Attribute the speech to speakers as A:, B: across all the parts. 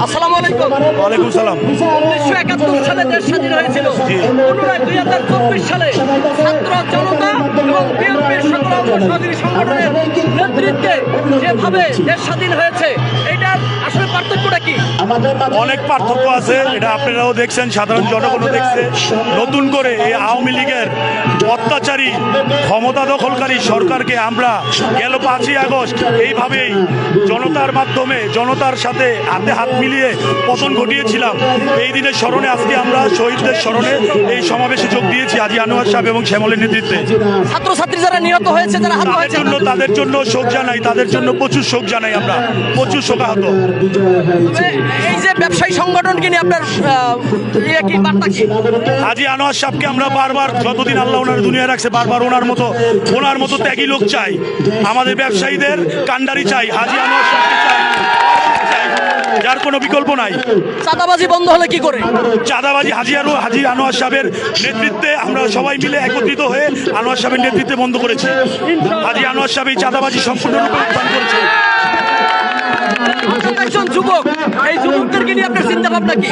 A: আসসালামু আলাইকুম।
B: ওয়ালাইকুম সালাম।
A: 1971 সালে দেশ স্বাধীন হয়েছিল। পুনরায় 2024 সালে ছাত্র জনতা এবং বিএনপির সকল অঙ্গসহযোগী সংগঠনের নেতৃত্বে যেভাবে দেশ স্বাধীন হয়েছে, এটার আসলে পার্থক্যটা কি?
B: অনেক পার্থক্য আছে, এটা আপনারাও দেখছেন, সাধারণ জনগণও দেখছে। নতুন করে এই আওয়ামী লীগের অত্যাচারী ক্ষমতা দখলকারী সরকারকে আমরা গেল 5ই আগস্ট এইভাবেই জনতার মাধ্যমে জনতার সাথে হাতে হাত মিলিয়ে পতন ঘটিয়েছিলাম। এই দিনের স্মরণে আজকে আমরা শহীদদের স্মরণে এই সমাবেশে যোগ দিয়েছি হাজী আনোয়ার সাহেব এবং শ্যামলের নেতৃত্বে।
A: ছাত্রছাত্রী যারা নিহত হয়েছে, যারা আহত হয়েছে,
B: তাদের জন্য শোক জানাই, তাদের জন্য প্রচুর শোক জানাই, আমরা প্রচুর শোকাহত।
A: এই যে ব্যবসায়ী সংগঠনকে নিয়ে আপনার কি বার্তা কি?
B: হাজী আনোয়ার সাহেবকে আমরা বারবার, যতদিন আল্লাহ ওনার দুনিয়া রাখছে, বারবার ওনার মতো ত্যাগী লোক চাই। আমাদের ব্যবসায়ীদের কান্ডারি চাই, হাজী আনোয়ার সাহেবকে চাই, যার কোনো বিকল্প নাই।
A: চাঁদাবাজি বন্ধ হলে কি করে?
B: চাঁদাবাজি হাজী আনোয়ার সাহেবের নেতৃত্বে আমরা সবাই মিলে একত্রিত হয়ে আনোয়ার সাহেবের নেতৃত্বে বন্ধ করেছি। হাজী আনোয়ার সাহেব এই চাঁদাবাজি সম্পূর্ণরূপে উত্থান করেছে।
A: একজন যুবক, এই যুবকদেরকে নিয়ে আপনার চিন্তা ভাবনা কি?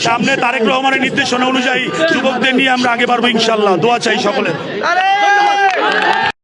B: সামনে তারেক রহমানের নির্দেশনা অনুযায়ী যুবকদের নিয়ে আমরা আগে বাড়বো ইনশাল্লাহ। দোয়া চাই সকলের।